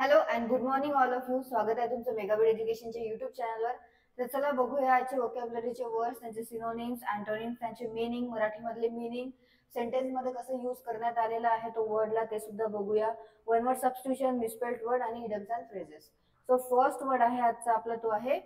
Hello and good morning all of you. स्वागत आहे तुमचं मेगाबीट एज्युकेशनच्या युट्यूब चॅनलवर. तर चला बघूया आजचे व्होकॅब्युलरीचे वर्ड्स, त्यांचे सिनोनिम्स, अँटोनिम्स, त्यांचे मीनिंग, मराठीमधले मीनिंग, सेंटेन्स मध्ये कसं यूज करण्यात आलेला आहे तो वर्डला ते सुद्धा बघूया. One word substitution, misspelled word आणि idioms and phrases. So first word आहे आजचा आपला तो आहे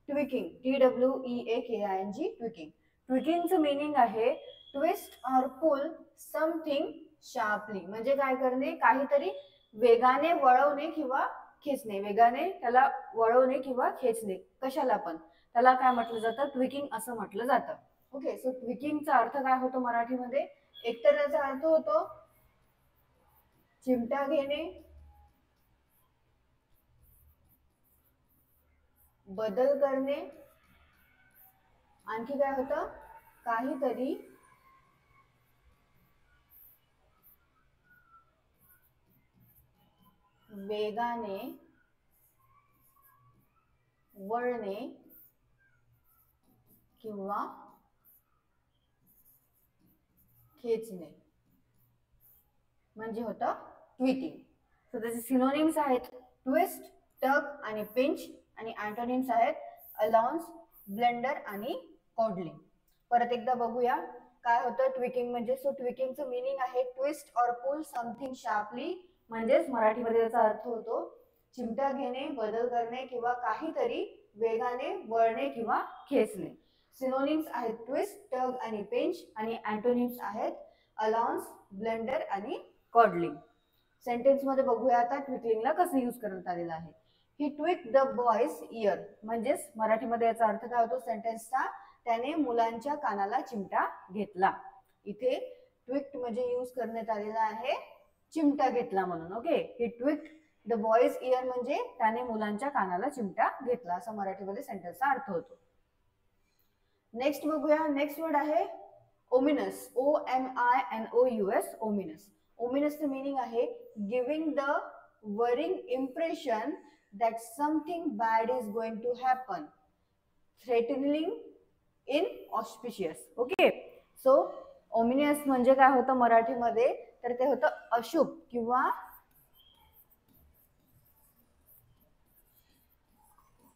ट्विकिंग. TWEAKING. ट्विकिंग. ट्विकिंगचं मीनिंग आहे twist or pull something sharply. म्हणजे काय करणे, काहीतरी वेगाने वळवणे किंवा खेचणे. वेगाने त्याला वळवणे किंवा खेचणे, कशाला पण त्याला काय म्हटलं जातं, ट्विकिंग असं म्हटलं जातं. ओके. सो ट्विकिंगचा अर्थ काय होतो मराठीमध्ये? एकतर त्याचा अर्थ होतो चिमटा घेणे, बदल करणे, आणखी काय होतं, काहीतरी वेगाने वळणे किंवा खेचणे म्हणजे होतं ट्विकिंग. सो त्याचे सिनोनिम्स आहेत ट्विस्ट, टग आणि पिंच, आणि अँटोनिम्स आहेत अलाउन्स, ब्लेंडर आणि कॉडलिंग. परत एकदा बघूया काय होतं ट्विकिंग म्हणजे. सो ट्विकिंगचं मीनिंग आहे twist or pull something sharply. म्हणजेच मराठीमध्ये त्याचा अर्थ होतो चिमटा घेणे, बदल करणे किंवा काहीतरी वेगाने वळणे किंवा खेचणे. सिनोनिम्स आहेत ट्विस्ट, टग आणि पिंच, आणि अँटोनिम्स आहेत अलाउन्स, ब्लेंडर आणि कॉडलिंग. सेंटेन्स मध्ये बघूया आता ट्विकलिंगला कसं यूज करण्यात आलेलं आहे. ही ट्विक द बॉयज इयर. म्हणजेच मराठीमध्ये याचा अर्थ काय होतो सेंटेन्सचा, त्याने मुलांच्या कानाला चिमटा घेतला. इथे ट्विक्ड म्हणजे यूज करण्यात आलेला आहे चिमटा घेतला म्हणून. Okay. He tweaked the boy's ear म्हणजे त्याने मुलांच्या कानाला चिमटा घेतला, असा मराठीमध्ये सेंटेन्सचा अर्थ होतो. नेक्स्ट बघूया. नेक्स्ट वर्ड आहे ओमिनस. OMINOUS. ओमिनस. ओमिनसचं मीनिंग आहे giving the worrying impression that something bad is going to happen, threatening, inauspicious. Okay. So ओमिनियस म्हणजे काय होतं मराठीमध्ये, तर ते होतं अशुभ किंवा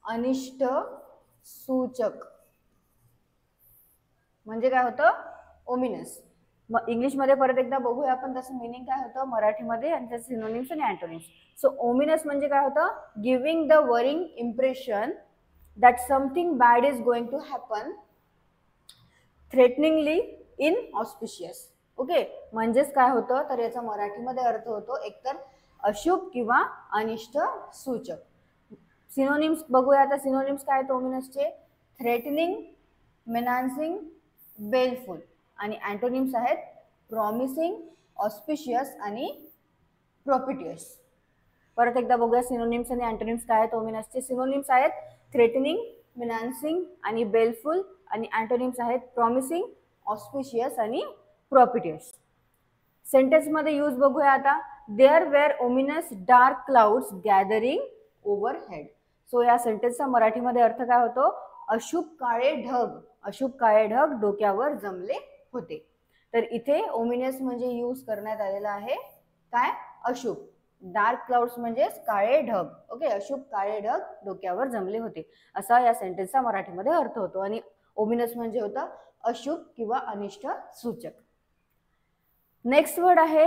अनिष्ट सूचक. म्हणजे काय होतं ओमिनस. इंग्लिश मध्ये परत एकदा बघूया आपण त्याचं मीनिंग काय होतं मराठीमध्ये आणि त्याचे सिनोनिम्स आणि अँटोनिम्स. सो ओमिनस म्हणजे काय होतं giving the worrying impression that something bad is going to happen, threateningly, inauspicious. Okay. म्हणजेच काय होतं तर याचा मराठीमध्ये अर्थ होतो एकतर अशुभ किंवा अनिष्ट सूचक. सिनोनिम्स बघूया आता. सिनोनिम्स काय आहेत ओमिनसचे? थ्रेटनिंग, मेनान्सिंग, बेलफुल, आणि अँटोनिम्स आहेत प्रॉमिसिंग, ऑस्पिशियस आणि प्रोपिटियस. परत एकदा बघूया सिनोनिम्स आणि अँटोनिम्स काय आहेत ओमिनसचे. सिनोनिम्स आहेत थ्रेटनिंग, मेनान्सिंग आणि बेलफुल, आणि अँटोनिम्स आहेत प्रॉमिसिंग, ऑस्पिशियस आणि प्रोपिटियस. सेंटेन्स मध्ये यूज बघूया आता. There were ominous dark clouds gathering overhead. So या सेंटेन्सचा मराठीमध्ये अर्थ काय होतो? अशुभ काळे ढग, अशुभ काळे ढग डोक्यावर जमले होते. तर इथे ओमिनस म्हणजे यूज करण्यात आलेला आहे काय? अशुभ. डार्क क्लाउड्स म्हणजे काळे ढग. ओके. अशुभ काळे ढग डोक्यावर जमले होते, असा या सेंटेन्सचा मराठीमध्ये अर्थ होतो. आणि ओमिनस म्हणजे होता अशुभ किंवा अनिष्ट सूचक. नेक्स्ट वर्ड आहे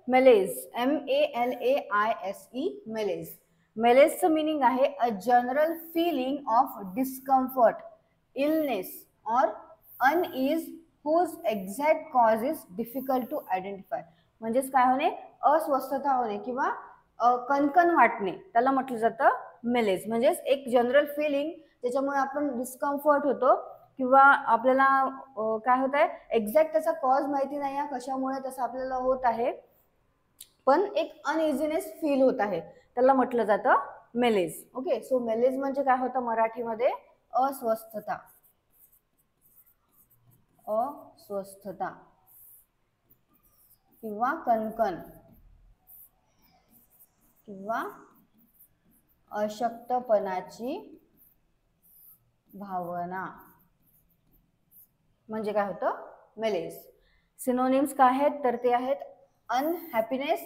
मेलेज. MALAISE. मेलेज. मेलेजचं मीनिंग आहे a general feeling of discomfort, illness or unease whose exact cause is difficult to identify. म्हणजेच काय होणे? अस्वस्थता होणे किंवा कणकण वाटणे, त्याला म्हटलं जातं मेलेज. म्हणजेच एक जनरल फिलिंग ज्याच्यामुळे आपण डिस्कम्फर्ट होतो किंवा आपल्याला काय होत आहे एक्झॅक्ट त्याचा कॉज माहिती नाही आहे कशामुळे तसं आपल्याला होत आहे, पण एक अनइझीनेस फील होत आहे, त्याला म्हटलं जातं मेलेज. ओके. सो मेलेज म्हणजे काय होतं मराठीमध्ये? अस्वस्थता. अस्वस्थता किंवा कणकण किंवा अशक्तपणाची भावना म्हणजे काय होतं? मेलेज. सिनोनिम्स काय आहेत तर ते आहेत अनहॅपीनेस,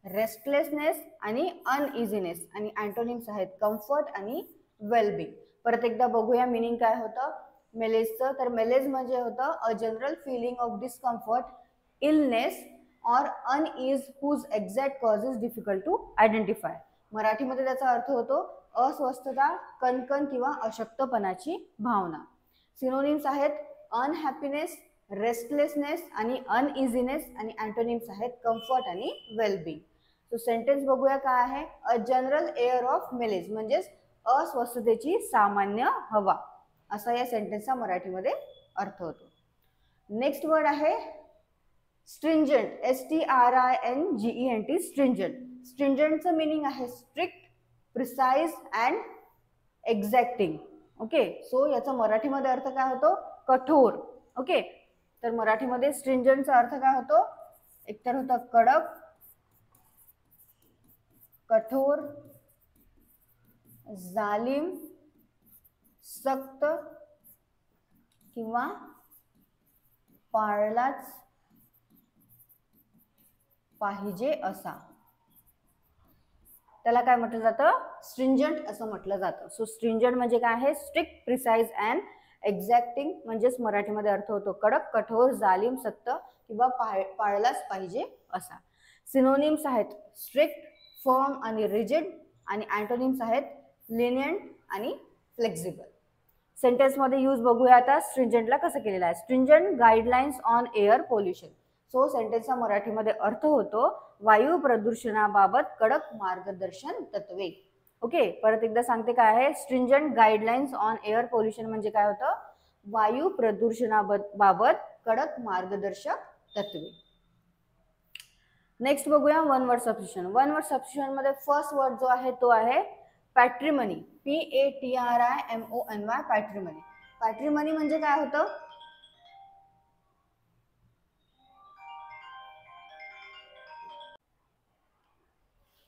रेस्टलेसनेस आणि अनइझीनेस, आणि अँटोनिम्स आहेत कम्फर्ट आणि वेलबिंग. परत एकदा बघूया मिनिंग काय होतं मेलेजचं. तर मेलेज म्हणजे होतं a general feeling of discomfort, illness or unease whose exact cause is difficult to identify. मराठीमध्ये त्याचा अर्थ होतो अस्वस्थता, कणकण किंवा अशक्तपणाची भावना. सिनोनिम्स आहेत अनहॅपीनेस, रेस्टलेसनेस आणि अनइझीनेस, आणि अँटोनिम्स आहेत कम्फर्ट आणि वेलबिंग. तो सेंटेन्स बघूया काय आहे. अ जनरल एअर ऑफ मेलेज म्हणजेच अस्वस्थतेची सामान्य हवा, असा या सेंटेन्सचा मराठीमध्ये अर्थ होतो. नेक्स्ट वर्ड आहे स्ट्रिंजंट, STRINGENT, स्ट्रिंजंट. स्ट्रिंजंटचं मिनिंग आहे strict, precise and exacting. Okay, so याचा मराठीमध्ये अर्थ काय होतो कठोर. ओके, तर मराठीमध्ये स्ट्रिंजंटचा अर्थ काय होतो, एकतर होता कडक, कठोर, जालिम, सक्त किंवा पाळलाच पाहिजे असा, त्याला काय म्हटलं जातं स्ट्रिंजंट असं म्हटलं जातं. सो स्ट्रिंजंट म्हणजे काय आहे स्ट्रिक्ट, प्रिसाइज अँड एक्झॅक्टिंग, म्हणजेच मराठीमध्ये अर्थ होतो कडक, कठोर, जालिम, सक्त किंवा पाळलाच पाहिजे असा. सिनोनिम्स आहेत स्ट्रिक्ट, फर्म आणि रिजिड, आणि अँटोनिम्स आहेत लिनियंट आणि फ्लेक्झिबल. सेंटेन्स मध्ये यूज बघूया आता स्ट्रिंजंटला कसं केलेलं आहे. Stringent guidelines on air pollution. So सेंटेन्सचा मराठीमध्ये अर्थ होतो वायू प्रदूषणाबाबत कडक मार्गदर्शन तत्वे. ओके, परत एकदा सांगते काय आहे stringent guidelines on air pollution म्हणजे काय होतं वायू प्रदूषणाबाबत कडक मार्गदर्शक तत्वे. नेक्स्ट बघूया one word substitution. One word substitution मध्ये फर्स्ट वर्ड जो आहे तो आहे पॅट्रिमनी, PATRIMONY, पॅट्रिमनी. पॅट्रिमनी म्हणजे काय होतं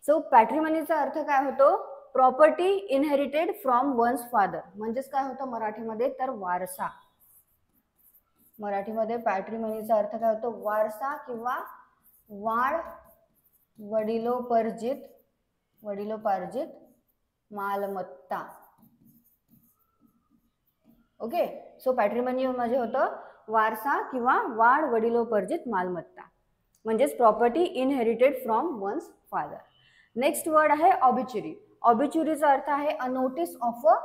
सो पॅट्रिमनीचा अर्थ काय होतो property inherited from one's father, म्हणजेच काय होतं मराठीमध्ये तर वारसा. मराठीमध्ये पॅट्रिमनीचा अर्थ काय होतो वारसा किंवा वाढ, वडिलोपार्जित मालमत्ता. ओके, सो पॅट्रिमनी म्हणजे होतं वारसा किंवा वाढ, वडिलोपार्जित मालमत्ता, म्हणजेच property inherited from one's father. Next word आहे ऑबिच्युरी. ऑबिच्युरीचा अर्थ आहे a notice of a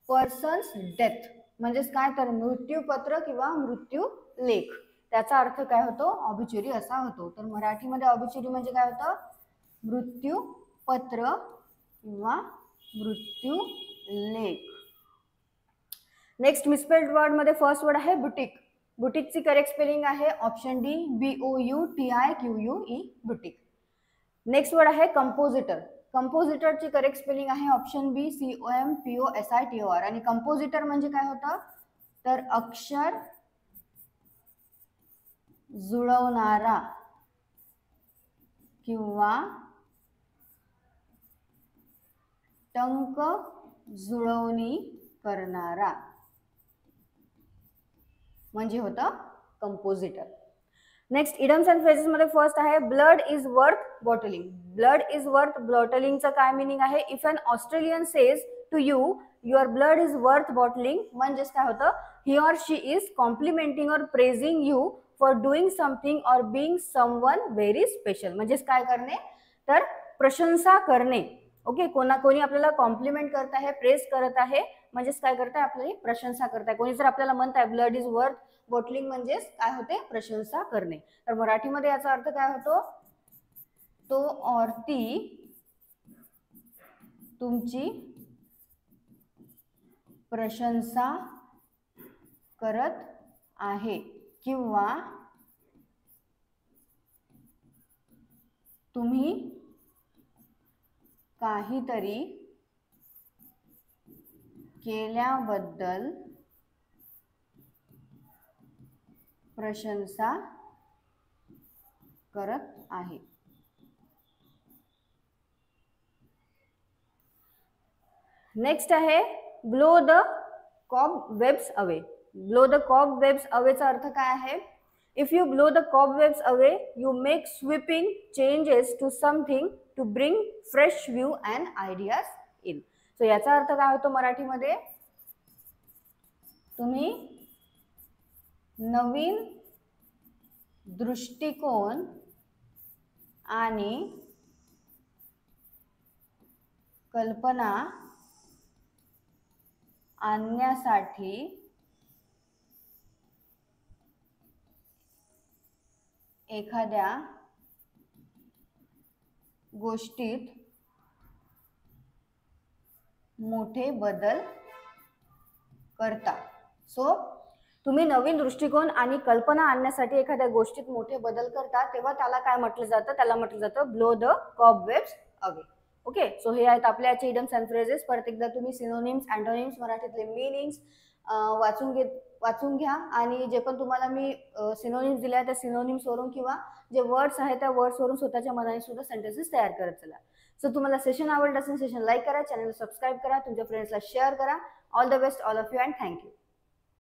person's death, म्हणजेच काय तर मृत्यूपत्र किंवा मृत्यू लेख, त्याचा अर्थ काय होतो ऑबिच्युरी असा होतो. तर मराठीमध्ये ऑबिच्युरी म्हणजे काय होतं मृत्यूपत्र किंवा मृत्यू लेख. नेक्स्ट मिसस्पेल्ड वर्ड मध्ये फर्स्ट वर्ड आहे बुटीक. बुटीकची करेक्ट स्पेलिंग आहे option D BOUTIQUE, boutique. Next word आहे कंपोजिटर. कंपोजिटरची करेक्ट स्पेलिंग आहे ऑप्शन बी COMPOSITOR, आणि कंपोजिटर म्हणजे काय होतं तर अक्षर जुळवणारा किंवा टंक जुळवणी करणारा म्हणजे होतं compositor. Next idioms and phrases मध्ये फर्स्ट आहे blood is worth bottling. Blood is worth बॉटलिंगचं काय मिनिंग आहे if an Australian says to you your blood is worth bottling, म्हणजेच काय होतं he or she is complimenting or praising you for doing something or being someone very special, म्हणजेच काय करणे तर प्रशंसा करणे. ओके, कोणी आपल्याला कॉम्प्लिमेंट करत आहे, प्रेस करत आहे, म्हणजेच काय करत आहे आपली प्रशंसा करत आहे. कोणी जर आपल्याला म्हणत आहे ब्लड इज वर्थ बॉटलिंग म्हणजेच काय होते प्रशंसा करणे. तर मराठीमध्ये याचा अर्थ काय होतो तो और ती तुमची प्रशंसा करत आहे किंवा तुम्ही काहीतरी केल्याबद्दल प्रशंसा करत आहे. नेक्स्ट आहे blow the cobwebs away. Blow the cobwebs अवेचा अर्थ काय आहे If you blow the cobwebs away, you make sweeping changes to something to bring fresh view and ideas in. So याचा अर्थ काय होतो मराठीमध्ये? तुम्ही नवीन दृष्टिकोन आणि कल्पना आणण्यासाठी एखाद्या गोष्टीत मोठे बदल करता. सो तुम्ही नवीन दृष्टिकोन आणि कल्पना आणण्यासाठी एखाद्या गोष्टीत मोठे बदल करता तेव्हा त्याला काय म्हटलं जातं? त्याला म्हटलं जातं blow the cobwebs away. Okay, so हे आहेत आपल्या याचे इडम्स अँड फ्रेजेस. परत एकदा तुम्ही सिनोनिम्स, अँटोनिम्स, मराठीतले मीनिंग्स वाचून घ्या आणि जे पण तुम्हाला मी सिनोनिम्स दिले त्या सिनोनिम्स वरून किंवा जे वर्ड्स आहेत त्या वर्ड्स वरून स्वतःच्या मनाने सुद्धा सेंटेन्सेस तयार करत चला. सो तुम्हाला सेशन आवडलं असेल सेशन लाईक करा, चॅनल सबस्क्राईब करा, तुमच्या फ्रेंड्सला शेअर करा. All the best all of you and thank you.